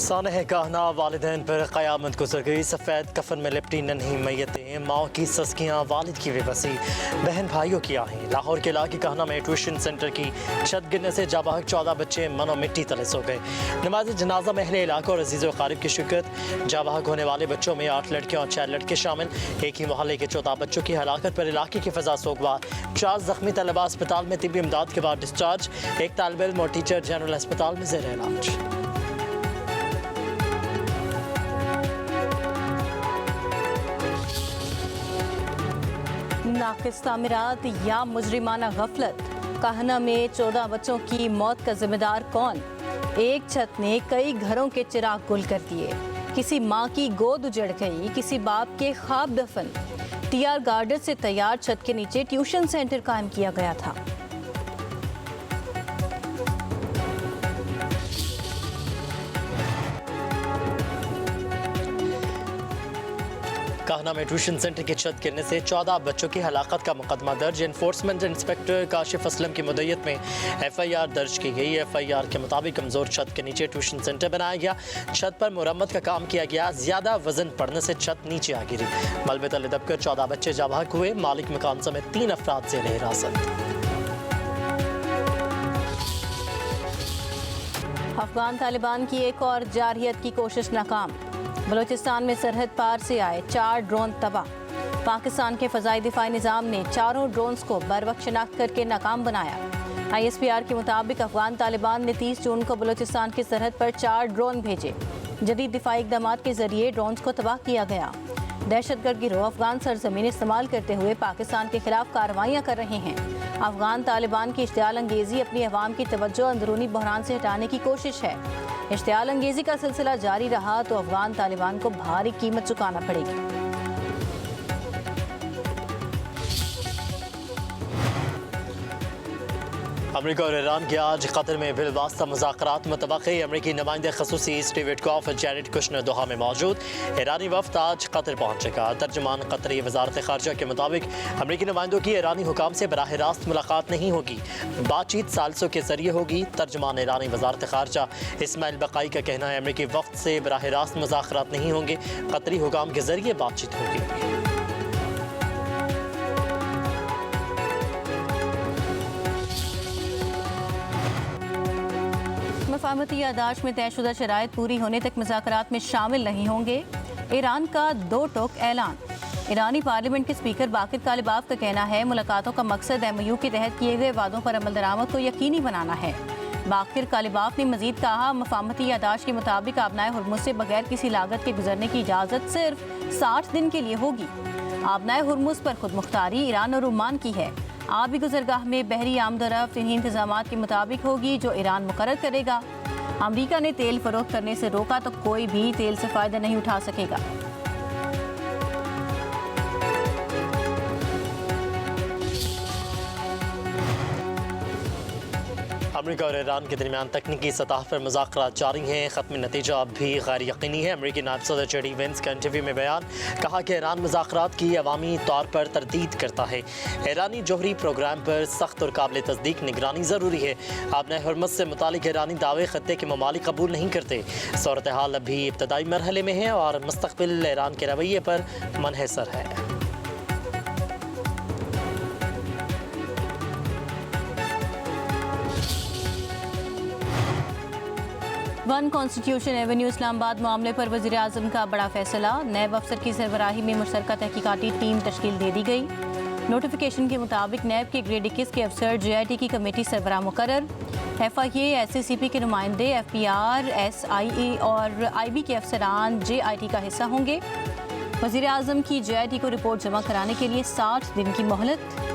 सानह कहना वालिदैन पर क़यामत गुजर गई। सफ़ेद कफन में लिपटी नन्ही मैयतें, माँ की सस्कियाँ, वालिद की बेबसी, बहन भाइयों की आहें। लाहौर के इलाके कहना में ट्यूशन सेंटर की छत गिरने से जाबाहक 14 बच्चे मनो मिट्टी तले सो गए। नमाज जनाजा में अहले इलाका और अजीज़ व क़ारिब की शिरकत। जाबाहक होने वाले बच्चों में 8 लड़कियाँ और 4 लड़के शामिल। एक ही मोहल्ले के 14 बच्चों की हलाकत पर इलाके की फ़िज़ा सोगवार। 4 ज़ख्मी तलबा अस्पताल में तिब्बी इमदाद के बाद डिस्चार्ज। एक तालिब इल्म और टीचर जनरल अस्पताल में ज़ेर इलाज। नाक़िस तामीरात या मुजरिमाना गफलत। कहना में 14 बच्चों की मौत का जिम्मेदार कौन? एक छत ने कई घरों के चिराग गुल कर दिए। किसी माँ की गोद उजड़ गई, किसी बाप के ख्वाब दफन। टीआर गार्डन से तैयार छत के नीचे ट्यूशन सेंटर कायम किया गया था। कहना में ट्यूशन सेंटर की छत गिरने से 14 बच्चों की हलाकत का मुकदमा दर्ज। इन्फोर्समेंट इंस्पेक्टर काशिफ असलम की मुद्दत में FIR दर्ज की गई। FIR के मुताबिक कमज़ोर छत के नीचे ट्यूशन सेंटर बनाया गया। छत पर मुरम्मत का काम किया गया। ज़्यादा वजन पड़ने से छत नीचे आ गिरी। मलबे तले दबकर 14 बच्चे जाबाहक हुए। मालिक मकान समेत 3 अफराद ज़ेर हिरासत। अफगान तालिबान की एक और जारहियत की कोशिश नाकाम। बलूचिस्तान में सरहद पार से आए 4 ड्रोन तबाह। पाकिस्तान के फ़ज़ाई दिफाई निज़ाम ने चारों ड्रोन्स को बरवक्त शनाख्त करके नाकाम बनाया। ISPR के मुताबिक अफगान तालिबान ने 30 जून को बलूचिस्तान की सरहद पर 4 ड्रोन भेजे। जदीद दिफाई इक़दाम के जरिए ड्रोन्स को तबाह किया गया। दहशतगर्द गिरोह अफगान सरजमीन इस्तेमाल करते हुए पाकिस्तान के खिलाफ कार्रवाइयाँ कर रहे हैं। अफगान तालिबान की इश्तियाल अंगेज़ी अपनी अवाम की तवज्जो अंदरूनी बहरान से हटाने की कोशिश है। इश्तियाल अंगेज़ी का सिलसिला जारी रहा तो अफगान तालिबान को भारी कीमत चुकाना पड़ेगी। अमरीका और ईरान के आज कतर में बिलवास्ता मुज़ाकरात मुतवक्की। अमरीकी नुमाइंदे ख़ुसूसी स्टीव विटकॉफ और जैरेड कुशनर दोहा में मौजूद। ईरानी वफ़द आज कतर पहुँचेगा। तर्जुमान कतरी वज़ारत ख़ारजा के मुताबिक अमरीकी नुमाइंदों की ईरानी हुकाम से बराह रास्त मुलाकात नहीं होगी, बातचीत सालसों के जरिए होगी। तर्जुमान ईरानी वज़ारत ख़ारजा इस्माइल बकाई का कहना है अमरीकी वफ़द से बराह रास्त मुज़ाकरात नहीं होंगे, कतरी हुकाम के जरिए बातचीत होगी। मफाहमती यादाश्त में तयशुदा शराइत पूरी होने तक मुज़ाकरात में शामिल नहीं होंगे। ईरान का 2 टोक ऐलान। ईरानी पार्लियामेंट के स्पीकर बाकिर कालिबाफ का कहना है मुलाकातों का मकसद MOU के तहत किए गए वादों पर अमल दरामद को यकीनी बनाना है। बाकिर कालिबाफ ने मजीद कहा मफाहमती यादाश्त के मुताबिक आबनाए हुर्मुज़ से बगैर किसी लागत के गुजरने की इजाज़त सिर्फ 60 दिन के लिए होगी। आबनाए हुर्मुज़ पर खुद मुख्तारी ईरान और ओमान की है। आबी गुजरगाह में बहरी आमदरफ्त इन्हीं इंतजामात के मुताबिक होगी जो ईरान मुकर्रर करेगा। अमरीका ने तेल फरोख्त करने से रोका तो कोई भी तेल से फ़ायदा नहीं उठा सकेगा। अमरीका और ईरान के दरमियान तकनीकी सतह पर मुज़ाकरात जारी हैं। ख़त्मी नतीजा अब भी गैर यकीनी है। अमरीकी नायब सदर JD Vance का इंटरव्यू में बयान। कहा कि ईरान मुज़ाकरात की अवामी तौर पर तरदीद करता है। ईरानी जोहरी प्रोग्राम पर सख्त और काबिल तस्दीक निगरानी ज़रूरी है। आबनाए हुर्मुज़ से मुतालिक ईरानी दावे खत्ते के ममालिक कबूल नहीं करते। सूरत हाल अभी इब्तदाई मरहले में है और मुस्तक़बिल ईरान के रवैये पर मुनहसर है। वन कॉन्स्टिट्यूशन एवेन्यू इस्लामाबाद मामले पर वज़ीर आज़म का बड़ा फैसला। नैब अफसर की सरबराही में मुश्तरका तहकीकाती टीम तश्कील दे दी गई। नोटिफिकेशन के मुताबिक नैब के ग्रेड 21 के अफसर JIT की कमेटी सरबराह मुकर्रर। FIA SACP के नुमाइंदे FPR SIA और IB के अफसरान JIT का हिस्सा होंगे। वज़ीर आज़म की JIT को रिपोर्ट जमा कराने के लिए 60 दिन की मोहलत।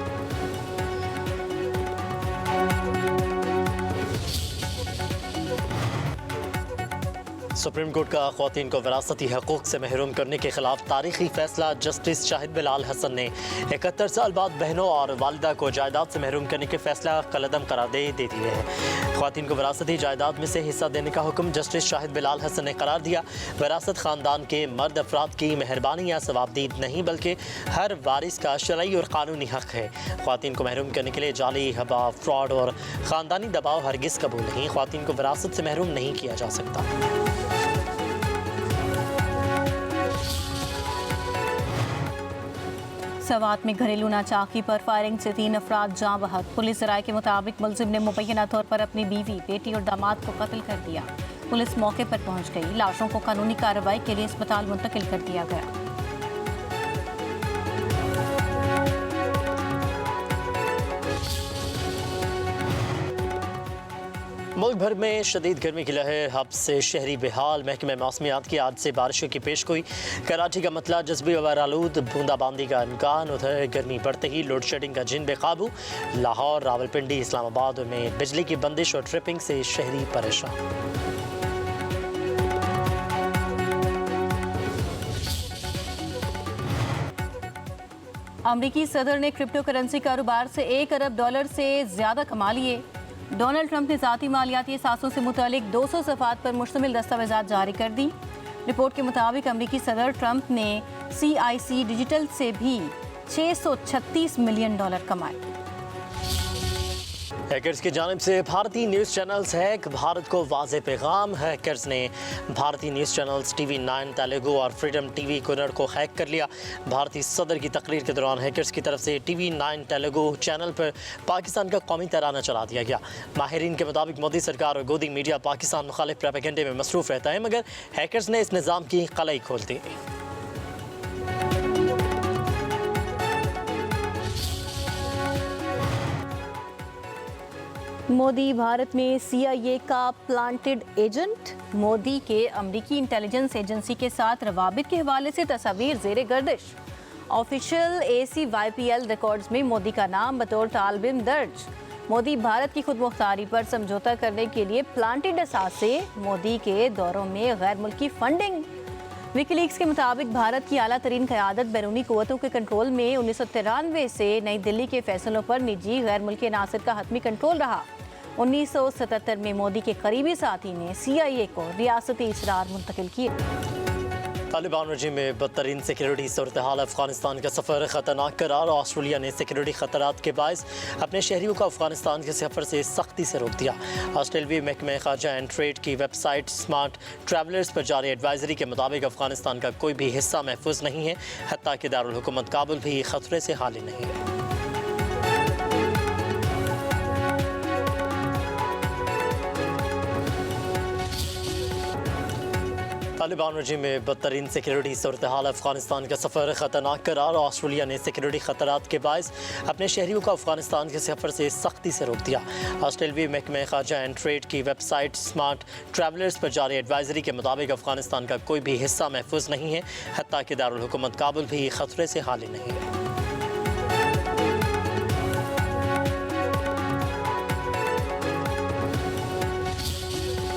सुप्रीम कोर्ट का ख़वातीन को विरासती हकूक़ से महरूम करने के खिलाफ तारीखी फैसला। जस्टिस शाहिद बिलाल हसन ने 71 साल बाद बहनों और वालिदा को जायदाद से महरूम करने के फैसला कलअदम करार दे दिए है। ख़वातीन को विरासती जायदाद में से हिस्सा देने का हुक्म जस्टिस शाहिद बिलाल हसन ने करार दिया। विरासत ख़ानदान के मर्द अफराद की मेहरबानी या सवाबदीद नहीं बल्कि हर वारिस का शरई और कानूनी हक़ है। ख़वातीन को महरूम करने के लिए जाली हबा, फ्रॉड और ख़ानदानी दबाव हरगिज़ कबूल नहीं। ख़वातीन को विरासत से महरूम नहीं किया जा सकता। सवात में घरेलू नाचाकी पर फायरिंग से 3 अफराद जाँ बहक। पुलिस राय के मुताबिक मुलजिम ने मुबैना तौर पर अपनी बीवी, बेटी और दामाद को कत्ल कर दिया। पुलिस मौके पर पहुंच गई। लाशों को कानूनी कार्रवाई के लिए अस्पताल मुंतकिल कर दिया गया। मुल्क भर में शदीद गर्मी की लहर, अब से शहरी बेहाल। महकमे मौसमियात की आज से बारिशों की पेशगोई। कराची का मतला जज्बी व आलूद, बूंदाबांदी का इम्कान। उधर गर्मी बढ़ते ही लोड शेडिंग का जिन बेकाबू। लाहौर, रावलपिंडी, इस्लामाबाद में बिजली की बंदिश और ट्रिपिंग से शहरी परेशान। अमरीकी सदर ने क्रिप्टो करेंसी कारोबार से $1 अरब से ज्यादा कमा लिए। डोनाल्ड ट्रंप ने ज़ाती मालियाती असासों से मुतालिक 200 सफ़ात पर मुश्तमिल दस्तावेज़ात जारी कर दी। रिपोर्ट के मुताबिक अमरीकी सदर ट्रंप ने CIC डिजिटल से भी $636 मिलियन कमाए। हैकर्स की जानिब से भारतीय न्यूज़ चैनल्स हैक, भारत को वाज़ेह पैगाम। हैकर्स ने भारतीय न्यूज़ चैनल्स TV9 तेलुगु और फ्रीडम TV कन्नड़ को हैक कर लिया। भारतीय सदर की तकरीर के दौरान हैकर्स की तरफ से TV9 तेलुगु चैनल पर पाकिस्तान का कौमी तराना चला दिया गया। माहिरीन के मुताबिक मोदी सरकार और गोदी मीडिया पाकिस्तान मुखालिफ प्रोपेगेंडे में मसरूफ़ रहता है, मगर हैकर्स ने इस निज़ाम की कलई खोल दी। मोदी भारत में CIA का प्लांटेड एजेंट। मोदी के अमरीकी इंटेलिजेंस एजेंसी के साथ रवाबित के हवाले से तस्वीर ज़ेरे गर्दिश। ऑफिशियल ACYPL रिकॉर्ड्स में मोदी का नाम बतौर तालिब दर्ज। मोदी भारत की खुद मुख्तारी पर समझौता करने के लिए प्लांटेड असासे। मोदी के दौरों में गैर मुल्की फंडिंग। विकीलीक्स के मुताबिक भारत की आला तरीन क़यादत बैरूनी क़ुव्वतों के कंट्रोल में 1993 से नई दिल्ली के फैसलों पर निजी गैर मुल्की अनासर का हतमी कंट्रोल रहा। 1977 में मोदी के करीबी साथी ने CIA को रियासती इसरार मुंतकिल किए। तालिबान रजीम में बदतरीन सिक्योरिटी सूरत हाल। अफगानिस्तान का सफ़र ख़तरनाक करार। ऑस्ट्रेलिया ने सिक्योरिटी खतरात के बायस अपने शहरियों को अफगानिस्तान के सफ़र से सख्ती से रोक दिया। ऑस्ट्रेलियाई महकमे ख़ारजा एंड ट्रेड की वेबसाइट स्मार्ट ट्रैवलर्स पर जारी एडवाइजरी के मुताबिक अफगानिस्तान का कोई भी हिस्सा महफूज नहीं है, हत्ता कि दारुल हुकूमत काबुल भी खतरे से खाली नहीं है। तालिबान रजीम में बदतरीन सिक्योरिटी सूरत हाल। अफगानिस्तान का सफ़र ख़तरनाक करार। ऑस्ट्रेलिया ने सिक्योरिटी खतरात के बायस अपने शहरियों को अफगानिस्तान के सफ़र से सख्ती से रोक दिया। ऑस्ट्रेलियाई महकमे ख़ारजा एंड ट्रेड की वेबसाइट स्मार्ट ट्रैवलर्स पर जारी एडवाइजरी के मुताबिक अफगानिस्तान का कोई भी हिस्सा महफूज नहीं है, हत्ता कि दारुल हुकूमत काबुल भी खतरे से खाली नहीं है।